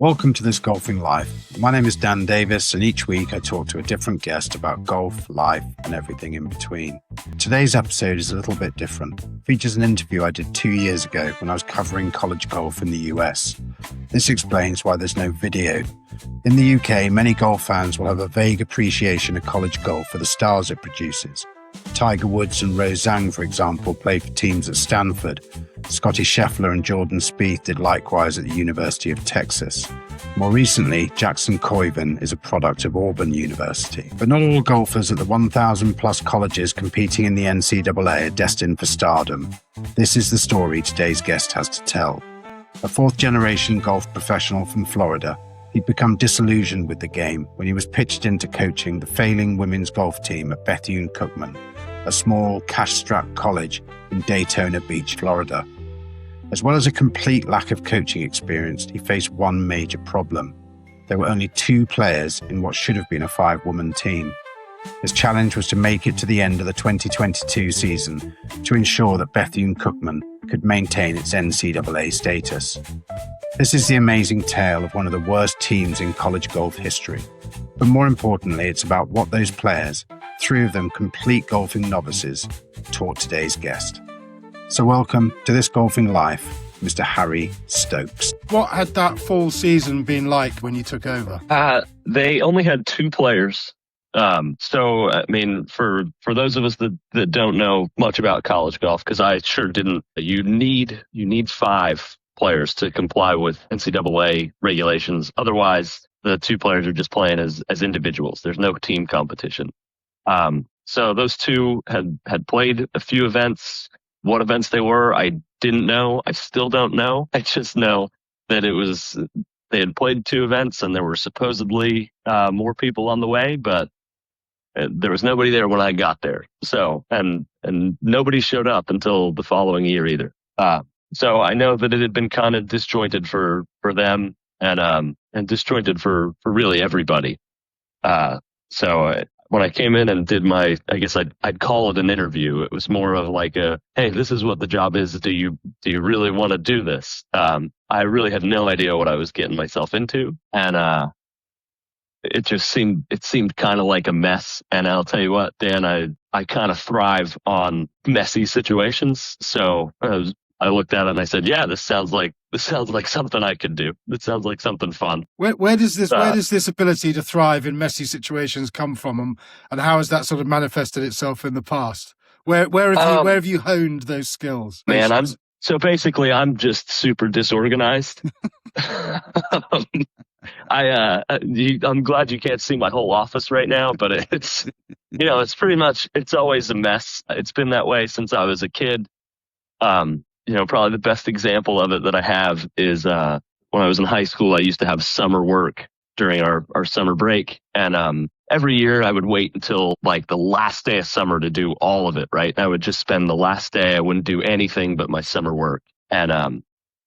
Welcome to This Golfing Life. My name is Dan Davis, and each week I talk to a different guest about golf, life, and everything in between. Today's episode is a little bit different. It features an interview I did 2 years ago when I was covering college golf in the US. This explains why there's no video. In the UK, many golf fans will have a vague appreciation of college golf for the stars it produces. Tiger Woods and Rose Zhang, for example, played for teams at Stanford. Scotty Scheffler and Jordan Spieth did likewise at the University of Texas. More recently, Jackson Koiven is a product of Auburn University. But not all golfers at the 1,000 plus colleges competing in the NCAA are destined for stardom. This is the story today's guest has to tell. A fourth-generation golf professional from Florida, he'd become disillusioned with the game when he was pitched into coaching the failing women's golf team at Bethune-Cookman, a small, cash-strapped college in Daytona Beach, Florida. As well as a complete lack of coaching experience, he faced one major problem. There were only 2 players in what should have been a 5-woman team. His challenge was to make it to the end of the 2022 season to ensure that Bethune-Cookman could maintain its NCAA status. This is the amazing tale of one of the worst teams in college golf history. But more importantly, it's about what those players, 3 of them complete golfing novices, taught today's guest. So welcome to This Golfing Life, Mr. Harry Stokes. What had that fall season been like when you took over? They only had 2 players. So, I mean, for those of us that don't know much about college golf, because I sure didn't, you need 5 players to comply with NCAA regulations. Otherwise, the 2 players are just playing as individuals. There's no team competition. So those 2 had played a few events. What events they were, I didn't know. I still don't know. I just know that they had played 2 events and there were supposedly more people on the way, but there was nobody there when I got there. So, and nobody showed up until the following year either. So I know that it had been kind of disjointed for them and disjointed for really everybody. So when I came in and did I guess I'd call it an interview. It was more of like hey, this is what the job is. Do you really want to do this? I really had no idea what I was getting myself into. And, it seemed kind of like a mess. And I'll tell you what, Dan, I kind of thrive on messy situations. So I looked at it and I said, yeah, this sounds like something I could do. It sounds like something fun. Where does this ability to thrive in messy situations come from, and how has that sort of manifested itself in the past? Where have you honed those skills? Man, I'm just super disorganized. I'm glad you can't see my whole office right now, but it's pretty much, it's always a mess. It's been that way since I was a kid. Probably the best example of it that I have is when I was in high school, I used to have summer work during our summer break. And every year I would wait until like the last day of summer to do all of it, right? I would just spend the last day. I wouldn't do anything but my summer work. And I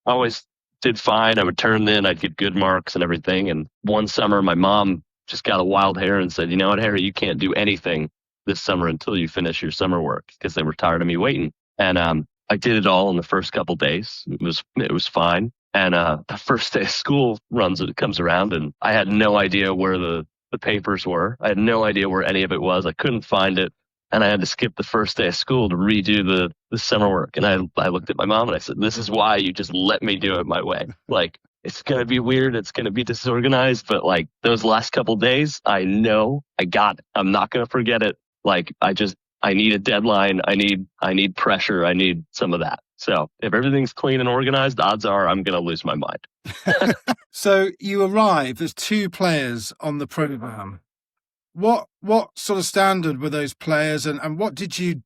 always did fine. I would turn in, I'd get good marks and everything. And one summer, my mom just got a wild hair and said, you know what, Harry, you can't do anything this summer until you finish your summer work, because they were tired of me waiting. And I did it all in the first couple days. It was fine. And the first day of school comes around, and I had no idea where the papers were. I had no idea where any of it was. I couldn't find it. And I had to skip the first day of school to redo the summer work. And I looked at my mom and I said, this is why you just let me do it my way. Like, it's going to be weird. It's going to be disorganized. But like those last couple days, I know I got it. I'm not going to forget it. Like, I need a deadline. I need pressure. I need some of that. So if everything's clean and organized, odds are I'm going to lose my mind. So you arrive, there's 2 players on the program. What sort of standard were those players, and what did you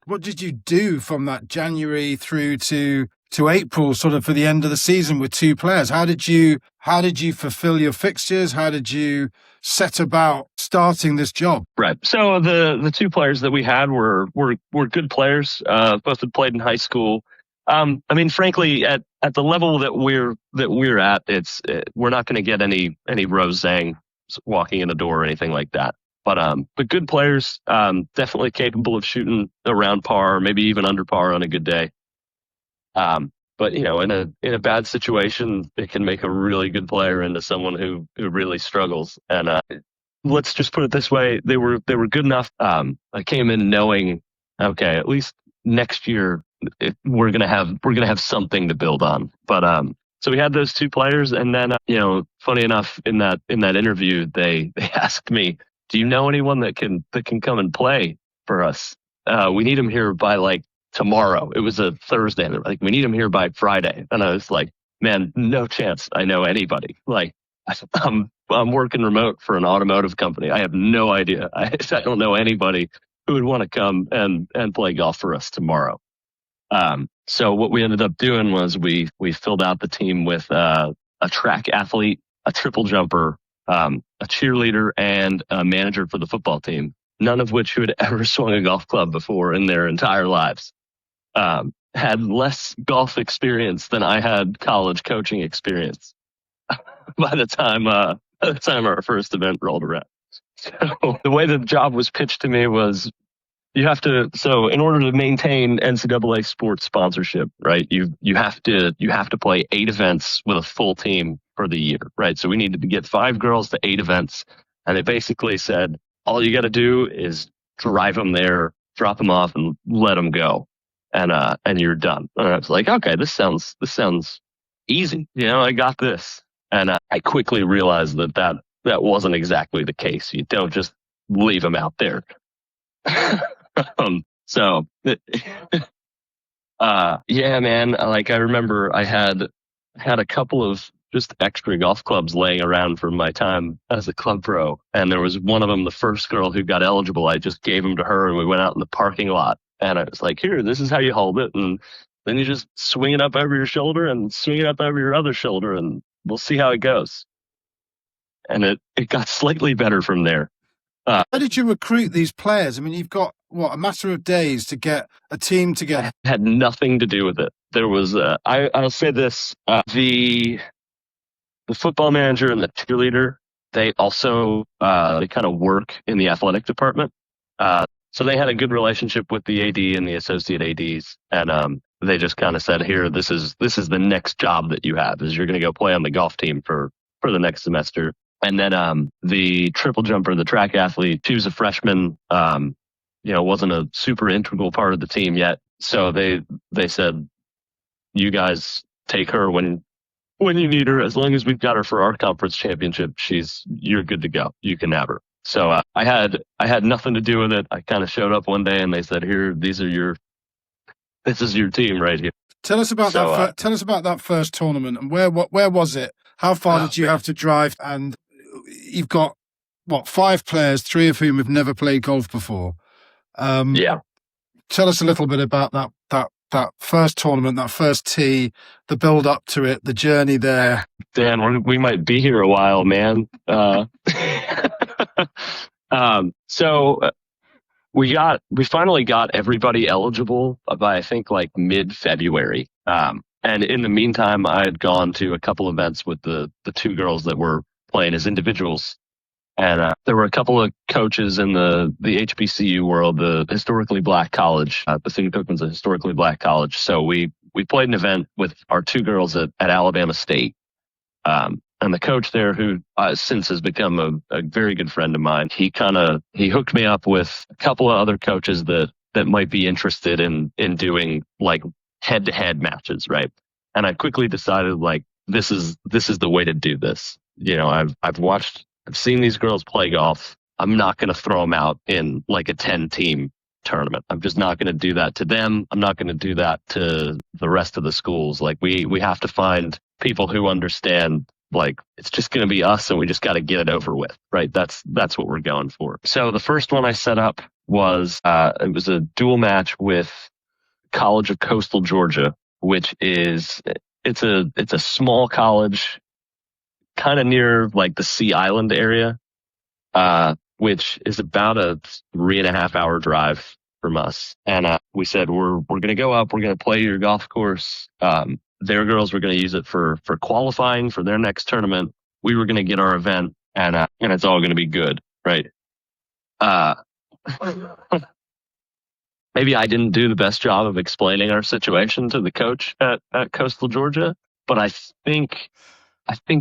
do from that January through to April, sort of for the end of the season with 2 players? How did you fulfill your fixtures? How did you set about starting this job? Right. So the 2 players that we had were good players. Both had played in high school. I mean, frankly, at the level that we're at, we're not going to get any Rose Zhang walking in the door or anything like that. But good players, definitely capable of shooting around par, maybe even under par on a good day. But in a bad situation, it can make a really good player into someone who really struggles. And let's just put it this way: they were good enough. I came in knowing, okay, at least next year we're gonna have something to build on. But so we had those two players, and then funny enough, in that interview, they asked me, "Do you know anyone that can come and play for us? We need him here by like tomorrow." It was a Thursday, and they're like, "We need him here by Friday." And I was like, "Man, no chance I know anybody. Like, I'm working remote for an automotive company. I have no idea. I don't know anybody who would want to come and play golf for us tomorrow." So what we ended up doing was we filled out the team with a track athlete, a triple jumper, a cheerleader, and a manager for the football team, none of which who had ever swung a golf club before in their entire lives. Had less golf experience than I had college coaching experience by the time our first event rolled around. So the way the job was pitched to me was, so in order to maintain NCAA sports sponsorship, right, you have to play 8 events with a full team for the year, right? So we needed to get 5 girls to 8 events, and they basically said, all you got to do is drive them there, drop them off, and let them go, and you're done. And I was like, okay, this sounds easy, I got this. And I quickly realized that wasn't exactly the case. You don't just leave them out there. So, yeah, man, like I remember I had a couple of just extra golf clubs laying around from my time as a club pro. And there was one of them, the first girl who got eligible, I just gave them to her and we went out in the parking lot. And I was like, here, this is how you hold it. And then you just swing it up over your shoulder and swing it up over your other shoulder and we'll see how it goes. And it got slightly better from there. How did you recruit these players? I mean, you've got, a matter of days to get a team together. It had nothing to do with it. There was, I'll say this, the football manager and the cheerleader, they also, they kind of work in the athletic department. So they had a good relationship with the AD and the associate ADs. And they just kind of said, here, this is the next job that you have, is you're going to go play on the golf team for the next semester. And then the triple jumper, the track athlete, she was a freshman, wasn't a super integral part of the team yet. So they said, you guys take her when you need her. As long as we've got her for our conference championship, you're good to go. You can have her. So I had nothing to do with it. I kind of showed up one day and they said, here, this is your team right here. Tell us about tell us about that first tournament and where was it? How far did you have to drive? And you've got 5 players, 3 of whom have never played golf before. Yeah. Tell us a little bit about that first tournament, that first tee, the build up to it, the journey there. Dan, we might be here a while, man. So we finally got everybody eligible by I think like mid-February. And in the meantime, I had gone to a couple events with the 2 girls that were playing as individuals. And there were a couple of coaches in the HBCU world, the historically black college. Bethune-Cookman's a historically black college. So we played an event with our 2 girls at Alabama State. And the coach there, who since has become a very good friend of mine, he hooked me up with a couple of other coaches that might be interested in doing like head-to-head matches, right? And I quickly decided like this is the way to do this. I've seen these girls play golf. I'm not going to throw them out in like a 10-team tournament. I'm just not going to do that to them. I'm not going to do that to the rest of the schools. Like we have to find people who understand like it's just going to be us and we just got to get it over with, right? That's what we're going for. So the first one I set up was it was a dual match with College of Coastal Georgia, which is it's a small college kind of near like the Sea Island area, which is about a 3.5 hour drive from us. And we said, we're going to go up, we're going to play your golf course. Their girls were going to use it for qualifying for their next tournament. We were going to get our event and it's all going to be good. Right. maybe I didn't do the best job of explaining our situation to the coach at Coastal Georgia, but I think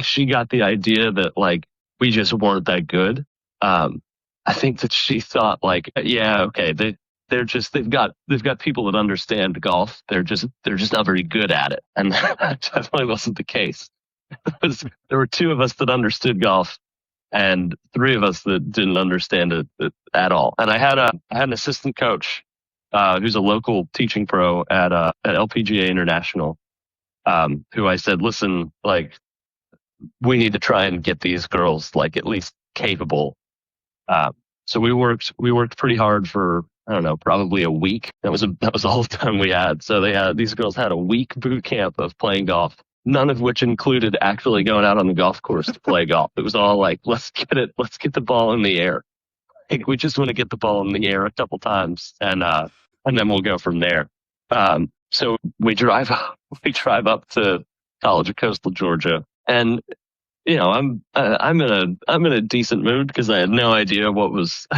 she got the idea that like we just weren't that good. I think that she thought like, yeah, okay, they've got people that understand golf. They're just not very good at it, and that definitely wasn't the case. There were two of us that understood golf, and three of us that didn't understand it at all. And I had an assistant coach who's a local teaching pro at LPGA International, who I said, listen, like, we need to try and get these girls like at least capable. So we worked pretty hard for, I don't know, probably a week. That was the whole time we had. So these girls had a week boot camp of playing golf, none of which included actually going out on the golf course to play golf. It was all like, let's get the ball in the air. Like, we just want to get the ball in the air a couple times, and then we'll go from there. So we drive up to College of Coastal Georgia, and you know, I'm in a decent mood because I had no idea what was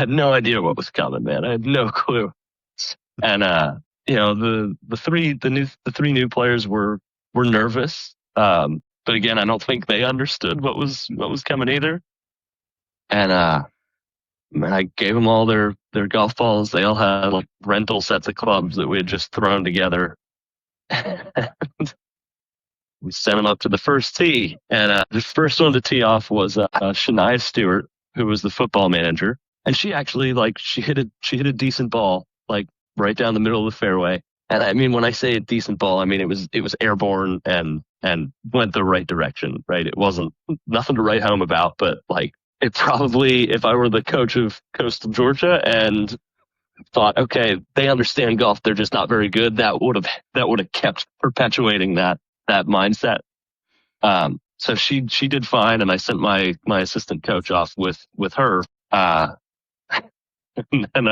coming, man. I had no clue. And you know, the three new players were nervous. But again, I don't think they understood what was coming either. And I gave them all their golf balls. They all had like rental sets of clubs that we had just thrown together. We sent them up to the first tee, and the first one to tee off was Shania Stewart, who was the football manager, and she actually she hit a decent ball like right down the middle of the fairway. And I mean, when I say a decent ball, I mean it was airborne and went the right direction. Right, it wasn't nothing to write home about, but like it probably, if I were the coach of Coastal Georgia and thought, okay, they understand golf, they're just not very good, that would have kept perpetuating that mindset. So she did fine, and I sent my assistant coach off with her. And then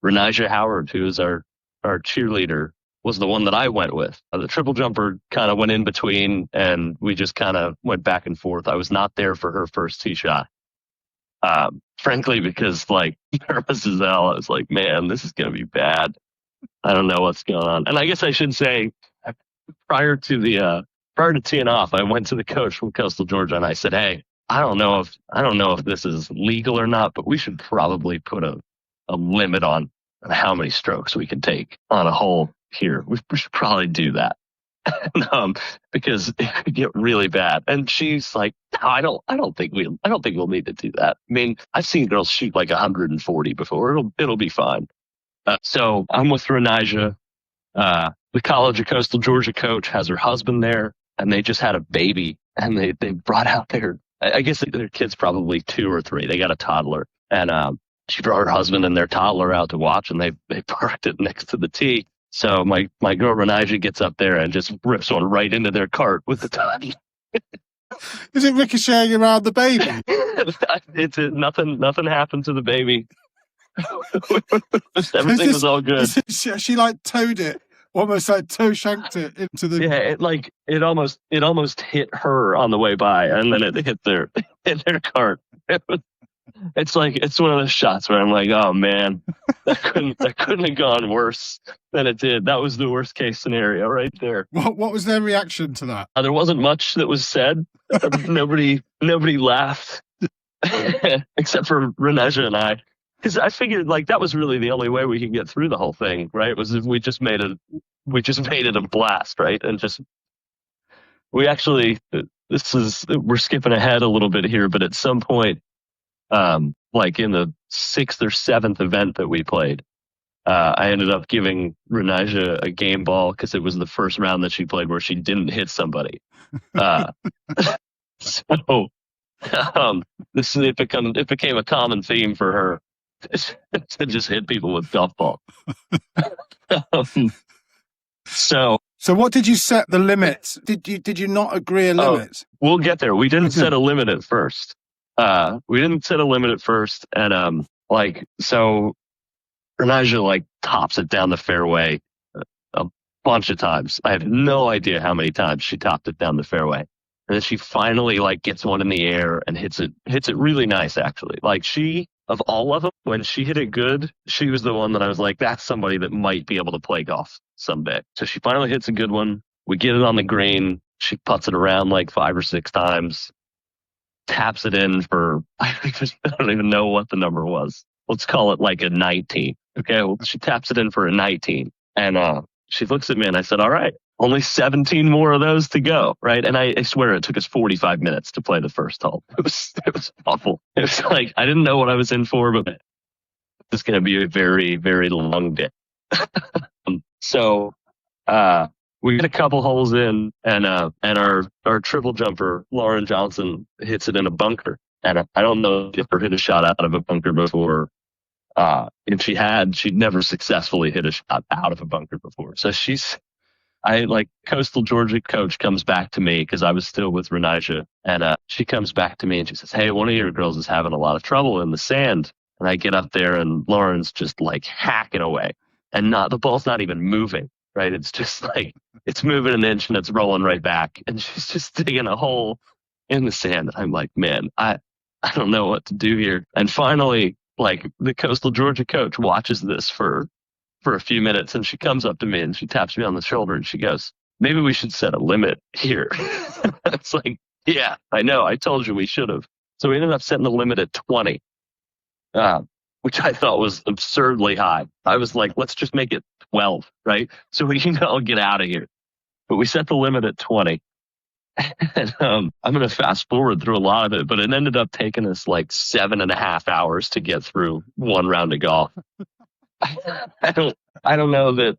Renijah Howard, who is our cheerleader, was the one that I went with. The triple jumper kind of went in between, and we just kind of went back and forth. I was not there for her first tee shot. Frankly, because like nervous as hell, I was like, man, this is going to be bad. I don't know what's going on. And I guess I should say, prior to teeing off, I went to the coach from Coastal Georgia and I said, hey, I don't know if this is legal or not, but we should probably put a limit on how many strokes we can take on a hole here. We should probably do that. Because it could get really bad. And she's like, no, I don't think we'll need to do that. I mean, I've seen girls shoot like 140 before. It'll be fine. So I'm with Renijah. The College of Coastal Georgia coach has her husband there, and they just had a baby, and they brought out I guess their kid's probably 2 or 3. They got a toddler, and she brought her husband and their toddler out to watch, and they parked it next to the tee. So my girl Renijah gets up there and just rips one right into their cart with the toddler. Is it ricocheting around the baby? Nothing happened to the baby. Everything was all good. She like towed it, almost like toe shanked it into the. Yeah, it almost hit her on the way by, and then it hit their cart. It's one of those shots where I'm like, oh man, that couldn't have gone worse than it did. That was the worst case scenario right there. What was their reaction to that? There wasn't much that was said. Nobody laughed except for Renijah and I, because I figured like that was really the only way we could get through the whole thing, right? Was if we just made it a blast, right? And just we're skipping ahead a little bit here, but at some point, like in the 6th or 7th event that we played, I ended up giving Renijah a game ball because it was the first round that she played where she didn't hit somebody. So it became a common theme for her to just hit people with golf ball. So what did you set the limit? Did you not agree a limit? We'll get there. We didn't set a limit at first. And so Renijah like tops it down the fairway a bunch of times. I have no idea how many times she topped it down the fairway. And then she finally like gets one in the air and hits it really nice, actually. Like she of all of them, when she hit it good, she was the one that I was like, that's somebody that might be able to play golf someday. So she finally hits a good one. We get it on the green. She putts it around like 5 or 6 times, taps it in for, I don't even know what the number was. Let's call it like a 19. Okay. Well, she taps it in for a 19. And she looks at me and I said, all right, only 17 more of those to go. Right. And I swear it took us 45 minutes to play the first hole. It was awful. It was like, I didn't know what I was in for, but it's going to be a very, very long day. So, we get a couple holes in, and our triple jumper, Lauren Johnson, hits it in a bunker. And I don't know if her hit a shot out of a bunker before. If she'd never successfully hit a shot out of a bunker before. So Coastal Georgia coach comes back to me because I was still with Renijah, and she comes back to me and she says, hey, one of your girls is having a lot of trouble in the sand. And I get up there and Lauren's just like hacking away, and the ball's not even moving. Right. It's just like, it's moving an inch and it's rolling right back. And she's just digging a hole in the sand. I'm like, man, I don't know what to do here. And finally, like, the Coastal Georgia coach watches this for a few minutes, and she comes up to me and she taps me on the shoulder and she goes, maybe we should set a limit here. It's like, yeah, I know. I told you we should have. So we ended up setting the limit at 20. Which I thought was absurdly high. I was like, let's just make it 12, right? So we can all get out of here. But we set the limit at 20. And I'm going to fast forward through a lot of it, but it ended up taking us like 7.5 hours to get through one round of golf. I don't know that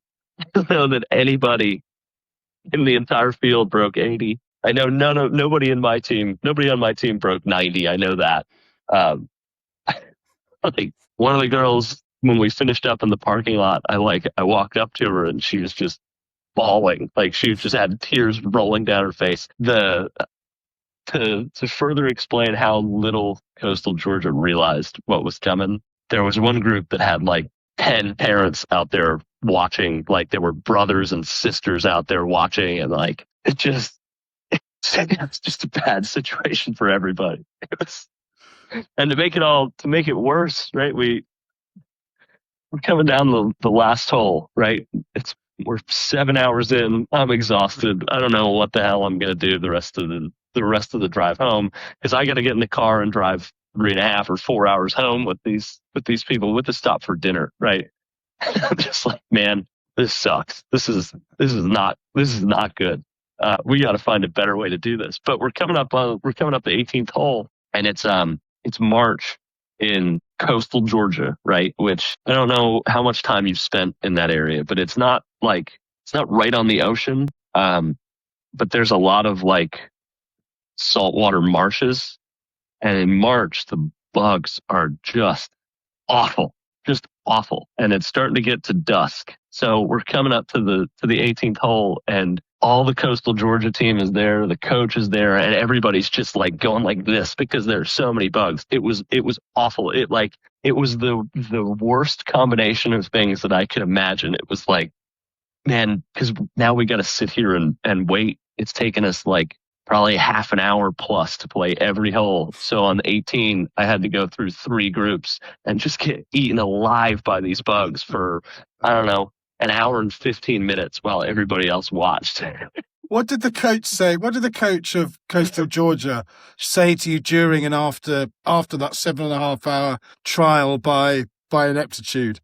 anybody in the entire field broke 80. I know nobody on my team broke 90. I know that. Like, one of the girls, when we finished up in the parking lot, I walked up to her and she was just bawling. Like, she just had tears rolling down her face. To further explain how little Coastal Georgia realized what was coming, there was one group that had like 10 parents out there watching. Like, there were brothers and sisters out there watching, and like, it's just a bad situation for everybody. And to make it worse, right? We're coming down the last hole, right? We're 7 hours in. I'm exhausted. I don't know what the hell I'm gonna do the rest of the drive home, because I got to get in the car and drive 3.5 or 4 hours home with these people, with a stop for dinner, right? I'm just like, man, this sucks. This is not good. We got to find a better way to do this. But we're coming up the 18th hole, and it's March in Coastal Georgia, right? Which I don't know how much time you've spent in that area, but it's not right on the ocean. But there's a lot of like saltwater marshes. And in March, the bugs are just awful. And it's starting to get to dusk. So we're coming up to the 18th hole, and all the Coastal Georgia team is there. The coach is there, and everybody's just like going like this because there are so many bugs. It was awful. It was the worst combination of things that I could imagine. It was like, man, because now we got to sit here and wait. It's taken us like probably half an hour plus to play every hole. So on the 18, I had to go through 3 groups and just get eaten alive by these bugs for, I don't know, an hour and 15 minutes while everybody else watched. What did the coach say? What did the coach of Coastal Georgia say to you during and after that 7.5 hour trial by ineptitude?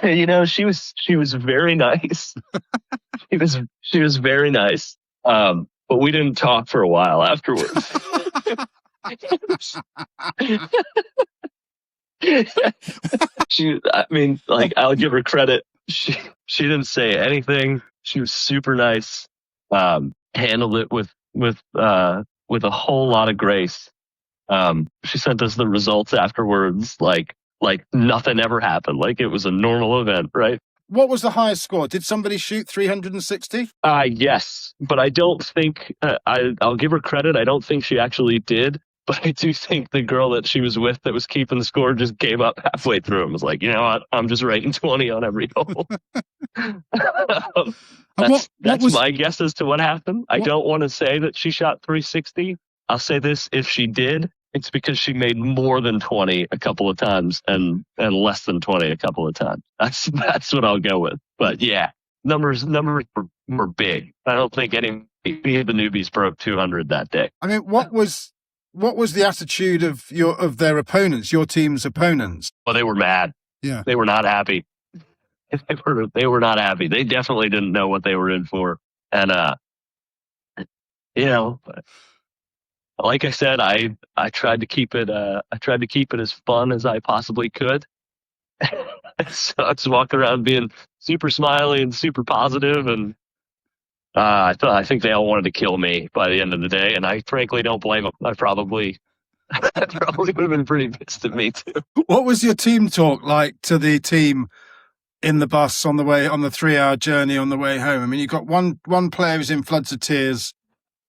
You know, she was very nice. She was very nice. But we didn't talk for a while afterwards. I'll give her credit. She didn't say anything. She was super nice. Handled it with a whole lot of grace. She sent us the results afterwards, like nothing ever happened. Like it was a normal event, right? What was the highest score? Did somebody shoot 360? Yes, but I don't think I'll give her credit. I don't think she actually did, but I do think the girl that she was with that was keeping the score just gave up halfway through and was like, you know what? I'm just writing 20 on every hole. That's my guess as to what happened. I don't want to say that she shot 360. I'll say this: if she did, it's because she made more than 20 a couple of times and less than 20 a couple of times. That's what I'll go with. But yeah, numbers were big. I don't think any of the newbies broke 200 that day. I mean, what was the attitude of their opponents, your team's opponents? Well, they were mad. Yeah, they were not happy. They were not happy. They definitely didn't know what they were in for. And like I said, I tried to keep it as fun as I possibly could. So I just walk around being super smiley and super positive, and I think they all wanted to kill me by the end of the day, and I frankly don't blame them. I probably would have been pretty pissed at me too. What was your team talk like to the team in the bus on the 3-hour journey on the way home? I mean, you've got one player who's in floods of tears.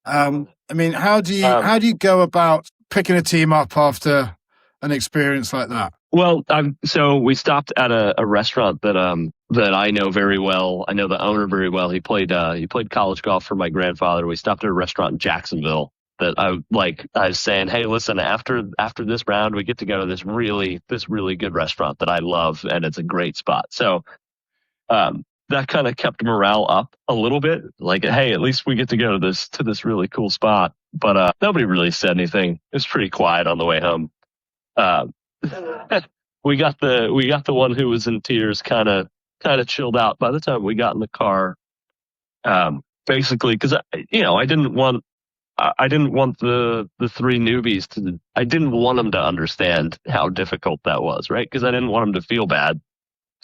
I mean, how do you go about picking a team up after an experience like that? Well, so we stopped at a restaurant that I know very well. I know the owner very well. He played college golf for my grandfather. We stopped at a restaurant in Jacksonville that I was saying, hey, listen, after this round, we get to go to this really good restaurant that I love, and it's a great spot. So that kind of kept morale up a little bit. Like, hey, at least we get to go to this really cool spot. But nobody really said anything. It was pretty quiet on the way home. We got the one who was in tears kind of chilled out by the time we got in the car. Basically, because I didn't want the three newbies I didn't want them to understand how difficult that was, right? Because I didn't want them to feel bad,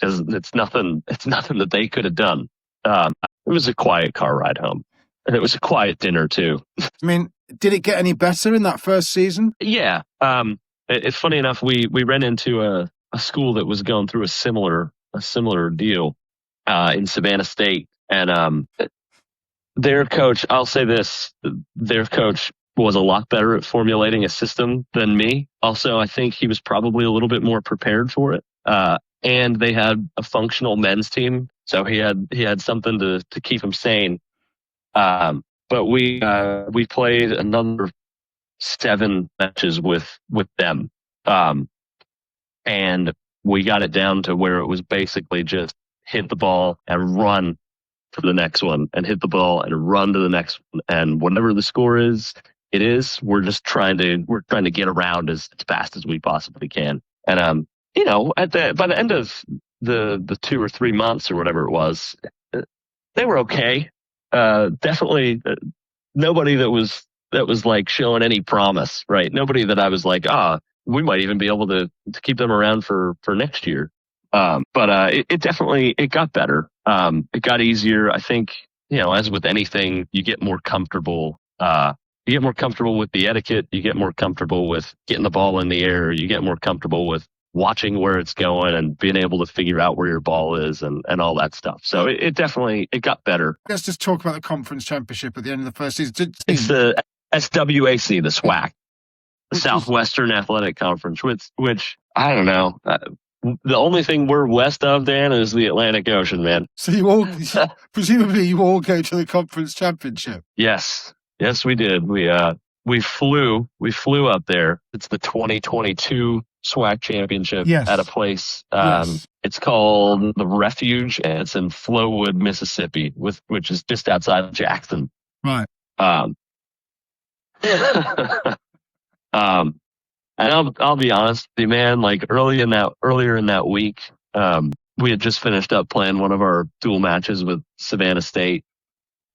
because it's nothing that they could have done. It was a quiet car ride home, and it was a quiet dinner too. I mean, did it get any better in that first season? Yeah. It's funny enough, we ran into a school that was going through a similar deal in Savannah State, and their coach, I'll say this, their coach was a lot better at formulating a system than me. Also, I think he was probably a little bit more prepared for it. And they had a functional men's team, so he had something to keep him sane. But we played another 7 matches with them, and we got it down to where it was basically just hit the ball and run for the next one, and hit the ball and run to the next one, and whatever the score is, we're just trying to get around as fast as we possibly can. And by the end of the 2 or 3 months or whatever it was, they were okay. Definitely nobody that was like showing any promise, right? Nobody that I was like, we might even be able to keep them around for next year. But it definitely got better. It got easier. I think, as with anything, you get more comfortable. You get more comfortable with the etiquette. You get more comfortable with getting the ball in the air. You get more comfortable with watching where it's going and being able to figure out where your ball is and all that stuff. So it definitely got better. Let's just talk about the conference championship at the end of the first season. It's the SWAC, the SWAC, the Southwestern Athletic Conference, which I don't know. The only thing we're west of, Dan, is the Atlantic Ocean, man. So presumably you all go to the conference championship. Yes, we did. We flew up there. It's the 2022 SWAC Championship at a place. It's called the Refuge, and it's in Flowood, Mississippi, which is just outside of Jackson. Right. And I'll be honest with you, man, like earlier in that week, we had just finished up playing one of our dual matches with Savannah State.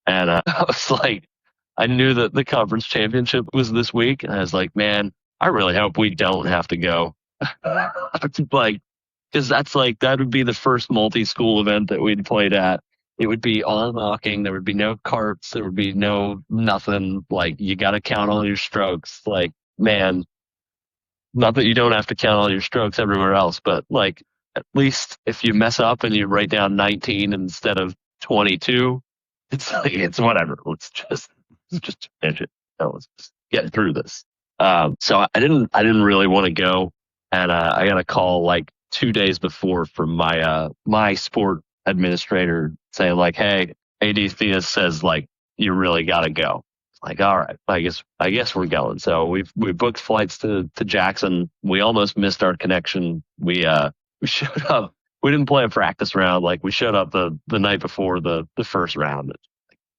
And I was like, I knew that the conference championship was this week. And I was like, man, I really hope we don't have to go. Like, because that would be the first multi-school event that we'd played at. It would be all walking. There would be no carts. There would be no nothing. Like, you got to count all your strokes. Like, man, not that you don't have to count all your strokes everywhere else, but like, at least if you mess up and you write down 19 instead of 22, it's whatever. Let's just finish it. Let's just get through this. So I didn't really want to go, and I got a call like 2 days before from my sport administrator saying like, hey, AD Theus says like you really got to go. Like, all right, I guess we're going. So we booked flights to Jackson. We almost missed our connection. We showed up. We didn't play a practice round. Like, we showed up the night before the first round.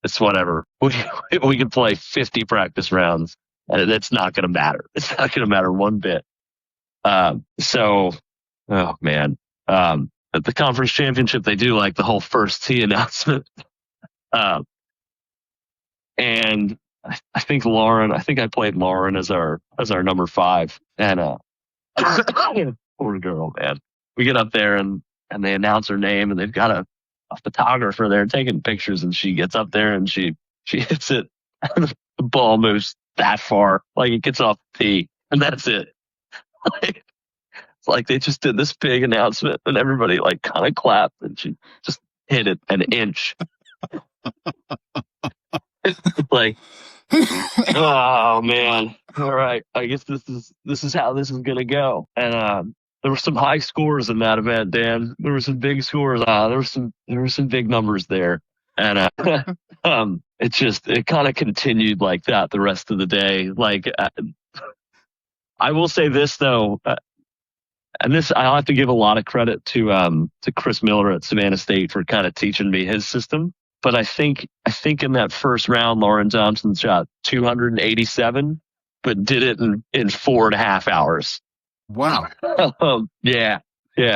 It's whatever. We could play 50 practice rounds, and it's not going to matter. It's not going to matter one bit. So, oh man, at the conference championship, they do like the whole first tee announcement. And I think I played Lauren as our number 5. And poor girl, man. We get up there and they announce her name, and they've got a photographer there taking pictures, and she gets up there and she hits it, and the ball moves that far, like it gets off the tee, and that's it. Like, it's like they just did this big announcement, and everybody like kind of clapped, and she just hit it an inch. Like, oh man, all right, I guess this is how this is gonna go. And there were some high scores in that event, Dan. There were some big scores. There were some big numbers there, and it kind of continued like that the rest of the day. Like, I will say this though, and this I'll have to give a lot of credit to Chris Miller at Savannah State for kind of teaching me his system. But I think in that first round, Lauren Johnson shot 287, but did it in 4.5 hours. Wow. Yeah.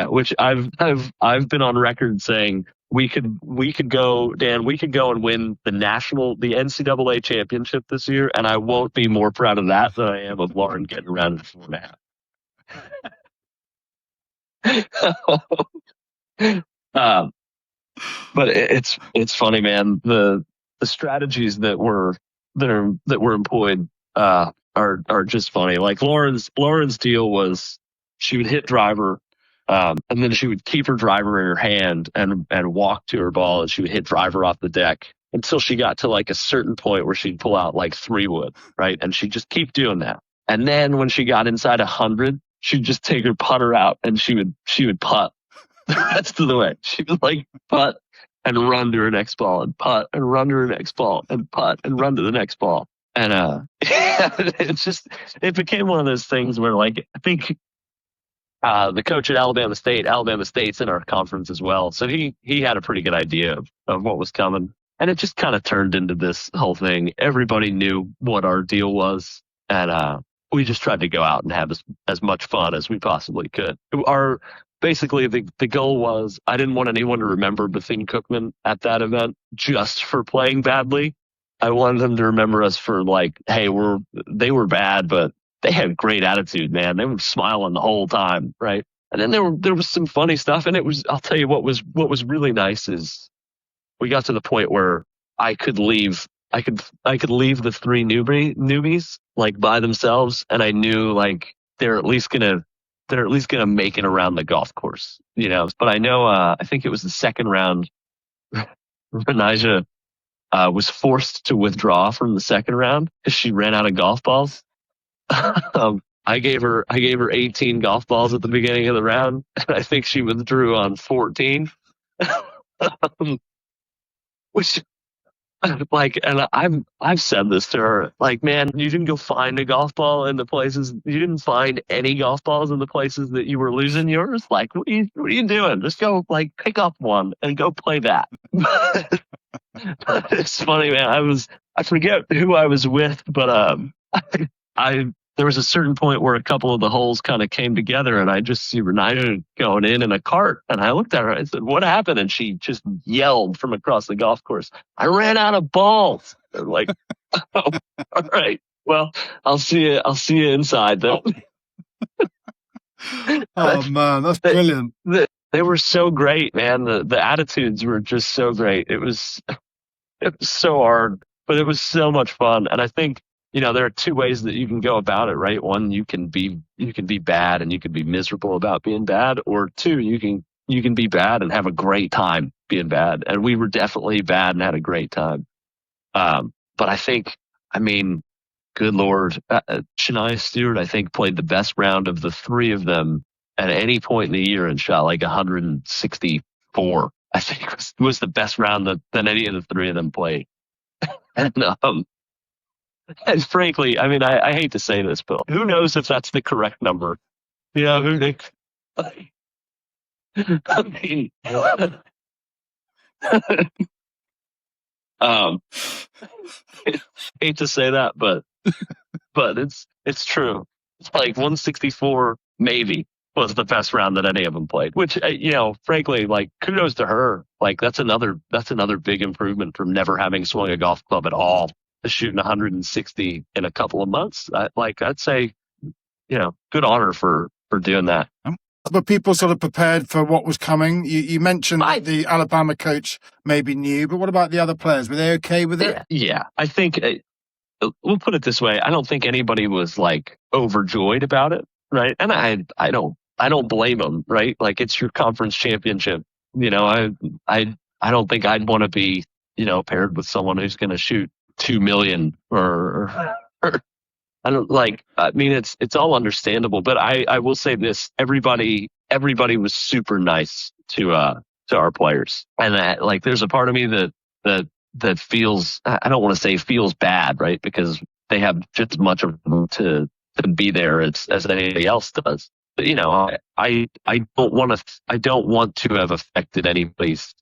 Which I've been on record saying we could go, Dan. We could go and win the NCAA championship this year, and I won't be more proud of that than I am of Lauren getting around in 4.5. But it's funny, man. The strategies that were employed are just funny. Like Lauren's deal was she would hit driver, and then she would keep her driver in her hand and walk to her ball, and she would hit driver off the deck until she got to like a certain point where she'd pull out like 3-wood, right? And she'd just keep doing that. And then when she got inside 100, she'd just take her putter out and she would putt the rest of the way. She would like putt and run to her next ball, and putt and run to her next ball, and putt and run to the next ball. And it became one of those things where, like, I think the coach at Alabama State's in our conference as well, so he had a pretty good idea of what was coming, and it just kind of turned into this whole thing. Everybody knew what our deal was, and we just tried to go out and have as much fun as we possibly could. Basically, the goal was I didn't want anyone to remember Bethune-Cookman at that event just for playing badly. I wanted them to remember us for like, hey, they were bad, but they had great attitude, man. They were smiling the whole time, right? And then there was some funny stuff, and I'll tell you what was really nice is we got to the point where I could leave the 3 newbies like by themselves, and I knew like they're at least gonna make it around the golf course, you know. But I know, I think it was the second round, Renijah was forced to withdraw from the second round because she ran out of golf balls. I gave her 18 golf balls at the beginning of the round, and I think she withdrew on 14. Which, like, and I've said this to her, like, man, you didn't go find a golf ball in the places. You didn't find any golf balls in the places that you were losing yours. Like, what are you doing? Just go, like, pick up one and go play that. It's funny, man. I forget who I was with, but there was a certain point where a couple of the holes kind of came together, and I just see Renijah going in a cart, and I looked at her. I said, "What happened?" And she just yelled from across the golf course, "I ran out of balls." I'm like, oh, all right, well, I'll see you inside though. Oh man, that's brilliant. They were so great, man. The attitudes were just so great. It was so hard, but it was so much fun. And I think, you know, there are 2 ways that you can go about it, right? One, you can be bad and you can be miserable about being bad, or 2, you can be bad and have a great time being bad. And we were definitely bad and had a great time. But I think, I mean, good Lord, Shania Stewart, I think, played the best round of the 3 of them at any point in the year and shot like 164. I think was the best round that any of the 3 of them played. And And frankly, I mean, I hate to say this, but who knows if that's the correct number? You know, I mean, um, hate to say that, but it's true. It's like 164 maybe was the best round that any of them played. Which frankly, like kudos to her. Like that's another big improvement from never having swung a golf club at all to shooting 160 in a couple of months. I'd say, good honor for doing that. But people sort of prepared for what was coming. You mentioned that the Alabama coach maybe knew, but what about the other players? Were they okay with it? Yeah. I think we'll put it this way. I don't think anybody was like overjoyed about it, right? And I don't blame them, right? Like it's your conference championship. I don't think I'd want to be, paired with someone who's going to shoot 2 million or I don't like, I mean, it's all understandable, but I will say this, everybody was super nice to our players. And that, like, there's a part of me that feels, I don't want to say feels bad, right? Because they have just as much of them to be there as anybody else does. But, I don't want to have affected anybody's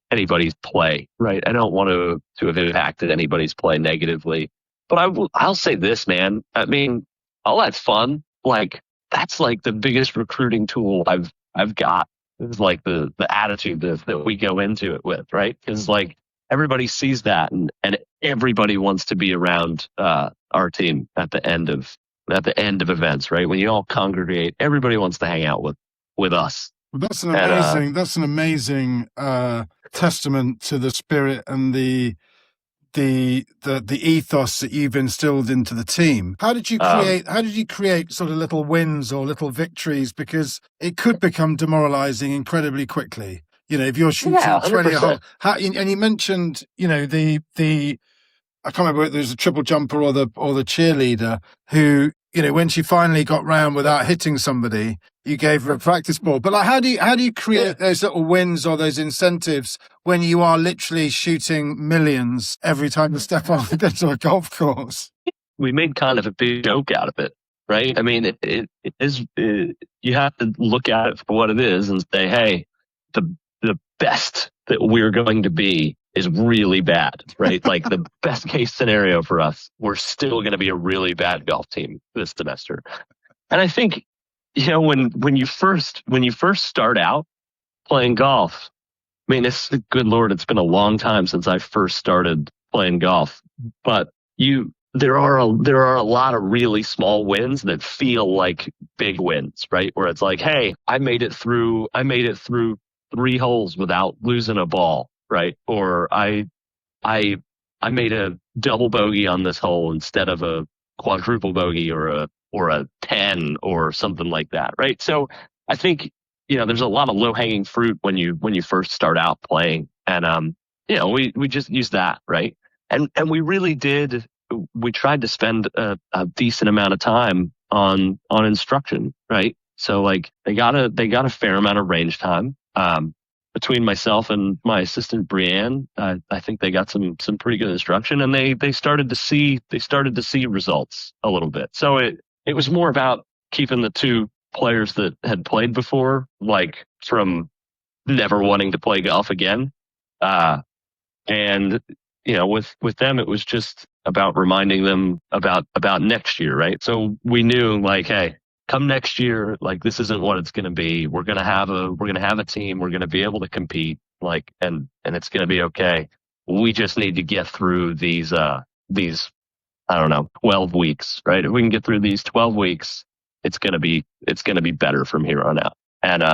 play, right? I don't want to have impacted anybody's play negatively. But I'll say this, man. I mean, all that fun, like that's like the biggest recruiting tool I've got. Is like the attitude that we go into it with, right? Because like everybody sees that, and everybody wants to be around our team at the end of events, right? When you all congregate, everybody wants to hang out with us. Well, that's an amazing testament to the spirit and the ethos that you've instilled into the team. How did you create sort of little wins or little victories? Because it could become demoralizing incredibly quickly. If you're shooting 20 a hole, and you mentioned, I can't remember whether it was a triple jumper or the cheerleader who, when she finally got round without hitting somebody, you gave her a practice ball. But like, how do you create those little wins or those incentives when you are literally shooting millions every time you step onto a golf course? We made kind of a big joke out of it, right? I mean, it is. You have to look at it for what it is and say, hey, the best that we're going to be is really bad, right? Like the best case scenario for us, we're still going to be a really bad golf team this semester. And I think, when you first start out playing golf, I mean, good Lord, it's been a long time since I first started playing golf, but there are a lot of really small wins that feel like big wins, right? Where it's like, hey, I made it through 3 holes without losing a ball, right? Or I made a double bogey on this hole instead of a quadruple bogey or a 10 or something like that, right? So I think there's a lot of low hanging fruit when you first start out playing, and we just use that, right? And we really did. We tried to spend a decent amount of time on instruction, right? So like they got a fair amount of range time. Between myself and my assistant Brianne, I think they got some pretty good instruction, and they started to see results a little bit. So it was more about keeping the 2 players that had played before, like from never wanting to play golf again, and with them it was just about reminding them about next year, right? So we knew like, hey, come next year, like this isn't what it's going to be. We're going to have a team. We're going to be able to compete, like, and it's going to be okay. We just need to get through these, I don't know, 12 weeks, right? If we can get through these 12 weeks, it's going to be better from here on out. And,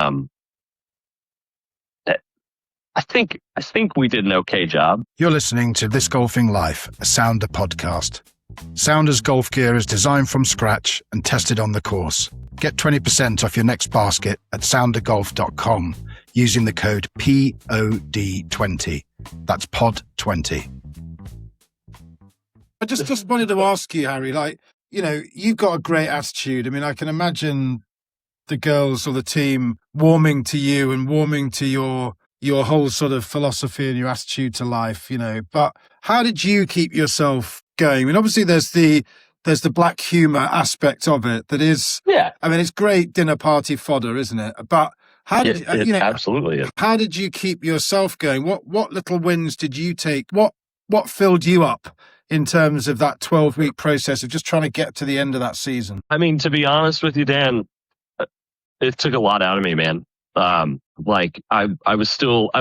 I think we did an okay job. You're listening to This Golfing Life, a Sounder podcast. Sounder's golf gear is designed from scratch and tested on the course. Get 20% off your next basket at soundergolf.com using the code POD20. That's POD20. I just wanted to ask you, Harry, like, you've got a great attitude. I mean, I can imagine the girls or the team warming to you and warming to your whole sort of philosophy and your attitude to life, but how did you keep yourself going? I mean, obviously there's the black humor aspect of it that is, I mean, it's great dinner party fodder, isn't it? But how did you know? Absolutely is. How did you keep yourself going? What little wins did you take? What filled you up in terms of that 12-week process of just trying to get to the end of that season? I mean, to be honest with you, Dan, it took a lot out of me, man. Like I was still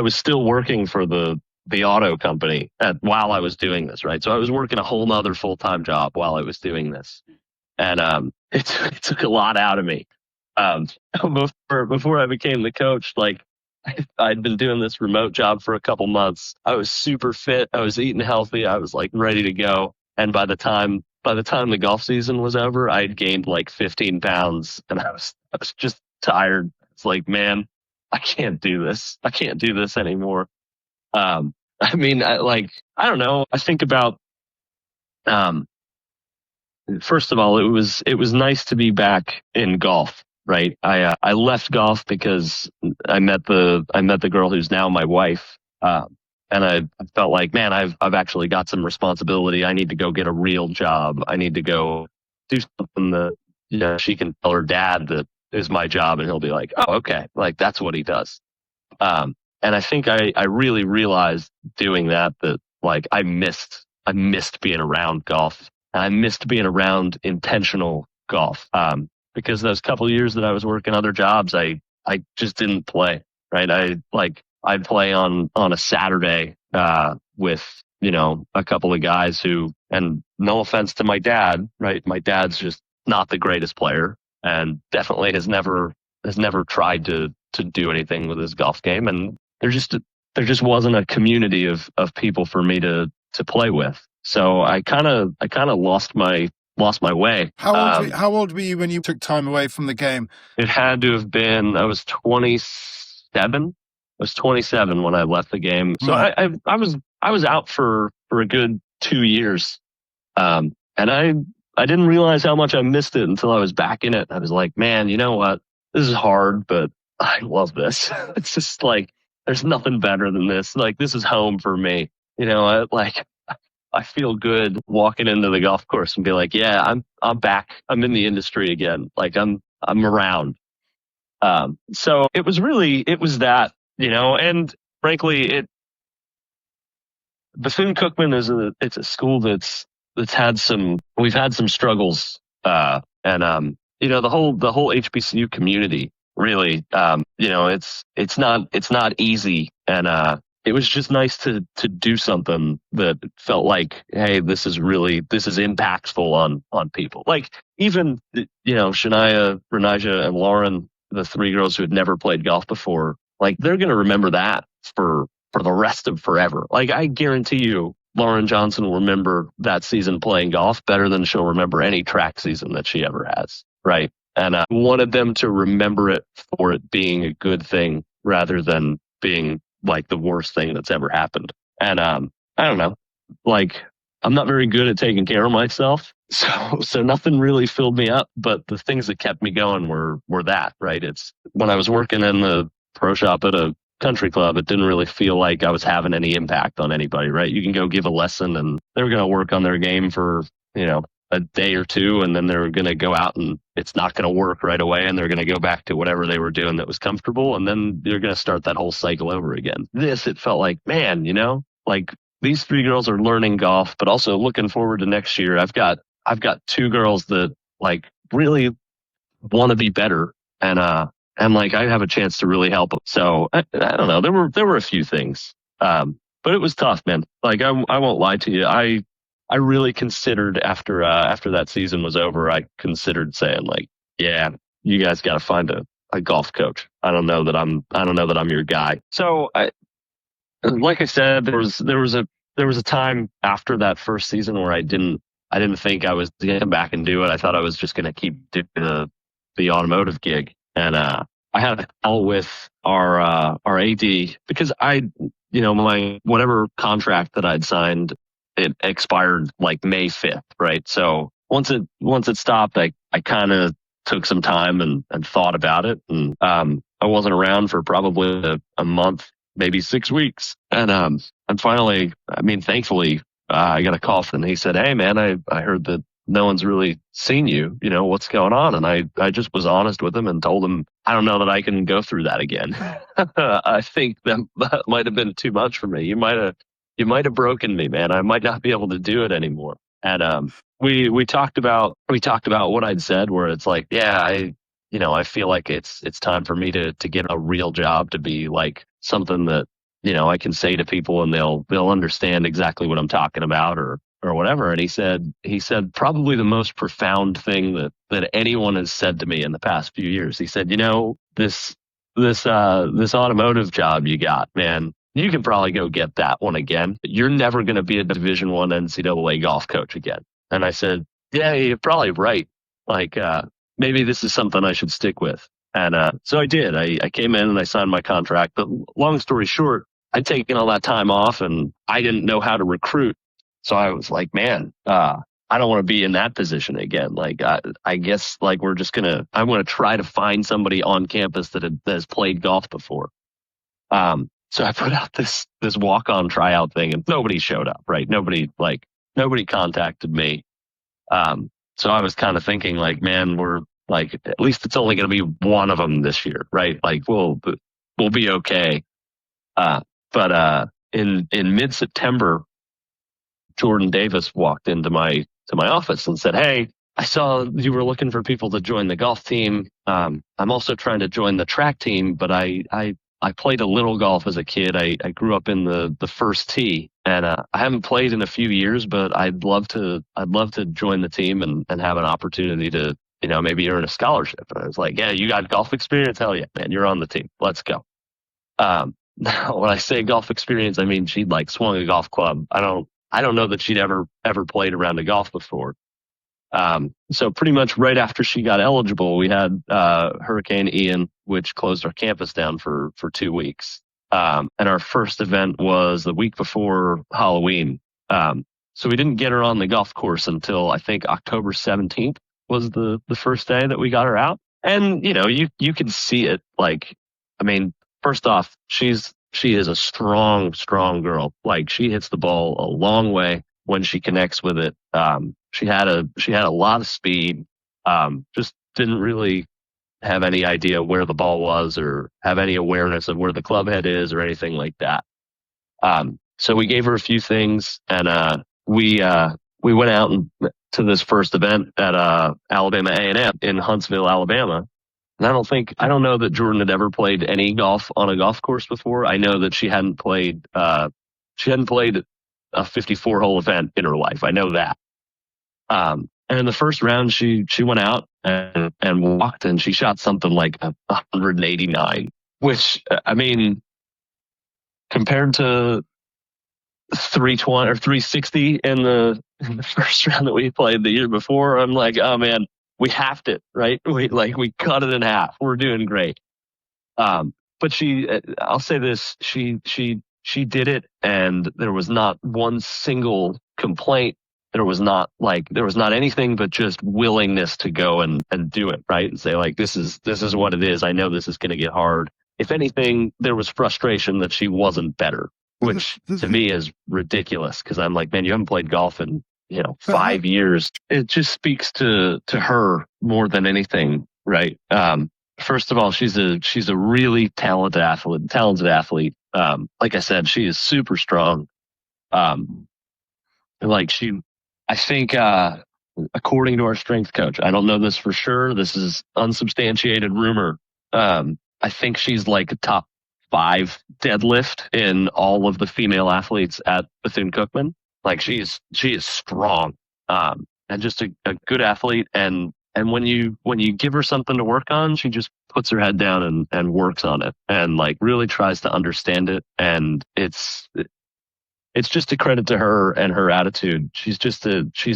working for the auto company while I was doing this, right? So I was working a whole nother full-time job while I was doing this. And it took a lot out of me. Before I became the coach, like I'd been doing this remote job for a couple months. I was super fit. I was eating healthy. I was like ready to go. And by the time the golf season was over, I had gained like 15 pounds, and I was just tired. It's like, man, I can't do this. I can't do this anymore. I mean, I don't know. I think about, first of all, it was nice to be back in golf, right? I left golf because I met the girl who's now my wife. And I felt like, man, I've actually got some responsibility. I need to go get a real job. I need to go do something that, she can tell her dad that is my job, and he'll be like, oh, okay, like that's what he does. And I think I really realized doing that like I missed being around golf, and I missed being around intentional golf. Because those couple of years that I was working other jobs, I just didn't play, right? I'd play on a Saturday with, a couple of guys who, and no offense to my dad, right? My dad's just not the greatest player, and definitely has never tried to do anything with his golf game. And there just wasn't a community of people for me to play with. So I kind of lost my way. How old were you when you took time away from the game? It had to have been, I was 27. I was 27 when I left the game. So I was out for a good 2 years. And I didn't realize how much I missed it until I was back in it. I was like, man, you know what? This is hard, but I love this. It's just like, there's nothing better than this. Like, this is home for me. I feel good walking into the golf course and be like, yeah, I'm back. I'm in the industry again. Like I'm around. So it was that, and frankly, Bethune-Cookman it's a school we've had some struggles. And the whole HBCU community really, it's not easy. And, it was just nice to do something that felt like, hey, this is impactful on people. Like even, Shania, Renijah, and Lauren, the three girls who had never played golf before, like they're going to remember that for the rest of forever. Like I guarantee you, Lauren Johnson will remember that season playing golf better than she'll remember any track season that she ever has. Right. And I wanted them to remember it for it being a good thing rather than being like the worst thing that's ever happened. And I don't know, like I'm not very good at taking care of myself. So nothing really filled me up, but the things that kept me going were that, right? It's when I was working in the pro shop at a country club, it didn't really feel like I was having any impact on anybody, right? You can go give a lesson and they're going to work on their game for, a day or two, and then they're going to go out and it's not going to work right away, and they're going to go back to whatever they were doing that was comfortable, and then you're going to start that whole cycle over again. It felt like, man, like these three girls are learning golf, but also looking forward to next year. I've got two girls that like really want to be better, and like I have a chance to really help them. So I don't know. There were a few things, but it was tough, man. Like I won't lie to you. I really considered after that season was over, I considered saying like, yeah, you guys got to find a golf coach. I don't know that I'm your guy. So like I said, there was a time after that first season where I didn't think I was going to come back and do it. I thought I was just going to keep doing the automotive gig. And I had a call with our AD because my whatever contract that I'd signed, it expired like May 5th, right? So once it stopped, I kind of took some time and thought about it. And I wasn't around for probably a month, maybe 6 weeks. And finally, thankfully, I got a call from him. He said, "Hey man, I heard that no one's really seen you, what's going on?" And I just was honest with him and told him, I don't know that I can go through that again. I think that might have been too much for me. You might have broken me, man. I might not be able to do it anymore. And we talked about what I'd said, where it's like, yeah, I feel like it's time for me to get a real job, to be like something that, I can say to people and they'll understand exactly what I'm talking about or whatever. And he said probably the most profound thing that anyone has said to me in the past few years. He said, this automotive job you got, man, you can probably go get that one again. You're never going to be a Division I NCAA golf coach again. And I said, yeah, you're probably right. Like, maybe this is something I should stick with. And so I did. I came in and I signed my contract. But long story short, I'd taken all that time off and I didn't know how to recruit. So I was like, man, I don't want to be in that position again. Like, I guess like I'm going to try to find somebody on campus that has played golf before. So I put out this walk-on tryout thing and nobody showed up, right? Nobody contacted me. So I was kind of thinking like, man, we're like, at least it's only going to be one of them this year, right? Like we'll be okay. But in mid-September, Jordan Davis walked into my office and said, "Hey, I saw you were looking for people to join the golf team. I'm also trying to join the track team, but I played a little golf as a kid. I grew up in the first tee, and I haven't played in a few years, but I'd love to join the team and have an opportunity to, maybe earn a scholarship." And I was like, "Yeah, you got golf experience? Hell yeah, man, you're on the team. Let's go." Now, when I say golf experience, I mean she'd like swung a golf club. I don't know that she'd ever played around a golf before. So pretty much right after she got eligible, we had Hurricane Ian, which closed our campus down for 2 weeks. And our first event was the week before Halloween. So we didn't get her on the golf course until I think October 17th was the first day that we got her out. And, you can see it. Like, I mean, first off, she is a strong girl. Like, she hits the ball a long way when she connects with it. She had a lot of speed. Just didn't really have any idea where the ball was or have any awareness of where the club head is or anything like that. So we gave her a few things, and we went out to this first event at Alabama A&M in Huntsville, Alabama. And I don't know that Jordan had ever played any golf on a golf course before. I know that she hadn't played a 54-hole event in her life. I know that. And in the first round, she went out and walked, and she shot something like 189, which, I mean, compared to 320 or 360 in the first round that we played the year before, I'm like, oh man, we halved it, right? We cut it in half. We're doing great. But I'll say this, she did it, and there was not one single complaint. There was not anything but just willingness to go and do it, right? And say like, this is what it is. I know this is going to get hard. If anything, there was frustration that she wasn't better, which to me is ridiculous, because I'm like, man, you haven't played golf in 5 years. It just speaks to her more than anything, right? First of all, she's a really talented athlete. Like I said, she is super strong. I think, according to our strength coach, I don't know this for sure, this is unsubstantiated rumor. I think she's like a top 5 deadlift in all of the female athletes at Bethune-Cookman. Like, she is strong, and just a good athlete. And when you give her something to work on, she just puts her head down and works on it, and like really tries to understand it. And it's just a credit to her and her attitude. She's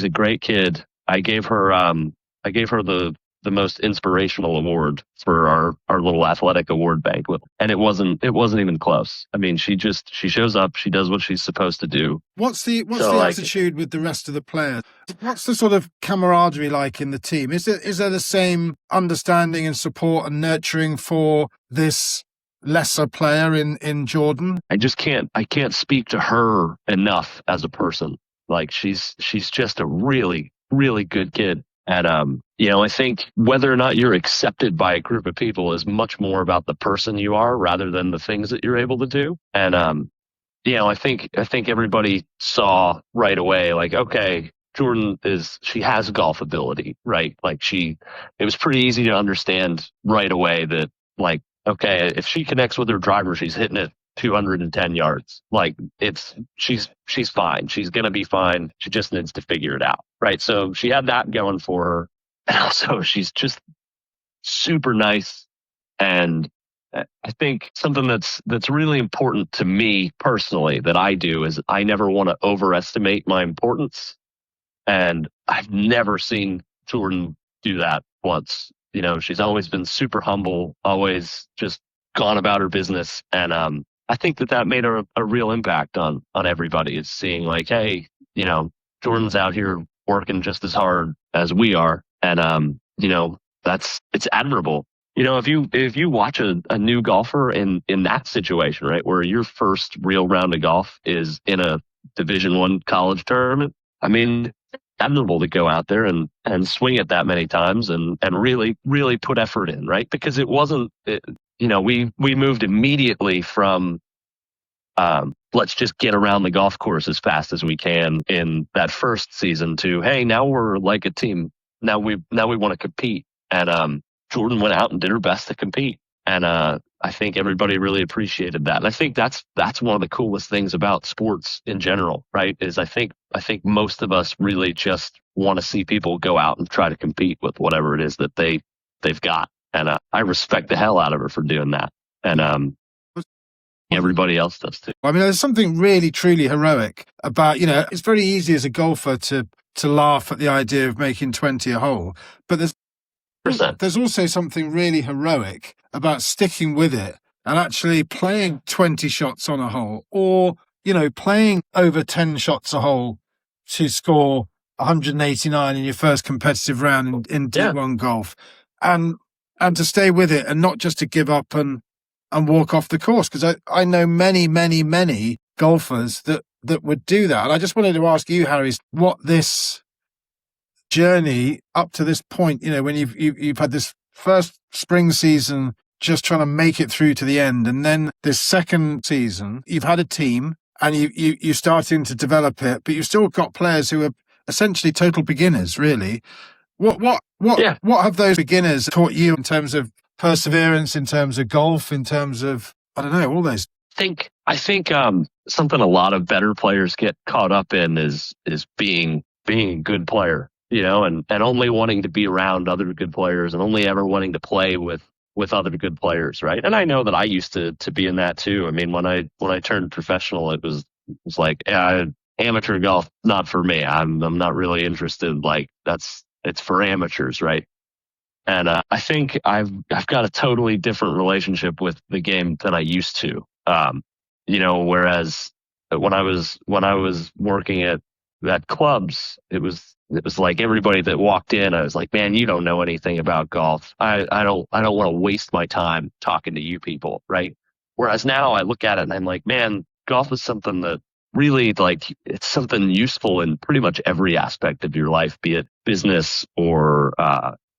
a great kid. I gave her the most inspirational award for our little athletic award banquet, and it wasn't even close. I mean, she shows up, she does what she's supposed to do. What's the attitude with the rest of the players? What's the sort of camaraderie like in the team? Is there the same understanding and support and nurturing for this lesser player in Jordan? I can't speak to her enough as a person. Like she's just a really, really good kid. And, I think whether or not you're accepted by a group of people is much more about the person you are rather than the things that you're able to do. And, I think everybody saw right away, like, okay, Jordan she has golf ability, right? Like it was pretty easy to understand right away that, like, okay, if she connects with her driver, she's hitting it 210 yards. Like she's fine. She's going to be fine. She just needs to figure it out. Right. So she had that going for her. And also she's just super nice. And I think something that's really important to me personally that I do is I never want to overestimate my importance. And I've never seen Jordan do that once. She's always been super humble, always just gone about her business. And I think that made a real impact on everybody, is seeing like, hey, Jordan's out here working just as hard as we are. And, it's admirable. If you watch a new golfer in that situation, right, where your first real round of golf is in a Division I college tournament, I mean, admirable to go out there and swing it that many times and really, really put effort in, right? Because it wasn't, we moved immediately from, let's just get around the golf course as fast as we can in that first season to, hey, now we're like a team. Now we want to compete. And, Jordan went out and did her best to compete. And, I think everybody really appreciated that. And I think that's one of the coolest things about sports in general, right? Is I think most of us really just want to see people go out and try to compete with whatever it is that they've got. And I respect the hell out of her for doing that. And everybody else does too. I mean, there's something really, truly heroic about, it's very easy as a golfer to laugh at the idea of making 20 a hole, but there's also something really heroic about sticking with it and actually playing 20 shots on a hole, or, playing over 10 shots a hole to score 189 in your first competitive round in D1 golf, and to stay with it and not just to give up and walk off the course. Because I know many, many, many golfers that would do that. And I just wanted to ask you, Harry, what this journey up to this point, when you've had this first spring season just trying to make it through to the end, and then this second season you've had a team and you're starting to develop it, but you've still got players who are essentially total beginners, really. What have those beginners taught you in terms of perseverance, in terms of golf, in terms of, I don't know, all those? I think something a lot of better players get caught up in is being a good player, and only wanting to be around other good players and only ever wanting to play with other good players, right? And I know that I used to be in that too. I mean, when I turned professional, it was like, amateur golf, not for me. I'm not really interested. Like it's for amateurs, right? And I think I've got a totally different relationship with the game than I used to. Whereas when I was working at clubs, it was like everybody that walked in, I was like, man, you don't know anything about golf. I don't want to waste my time talking to you people, right? Whereas now I look at it and I'm like, man, golf is something that really, like, it's something useful in pretty much every aspect of your life, be it business or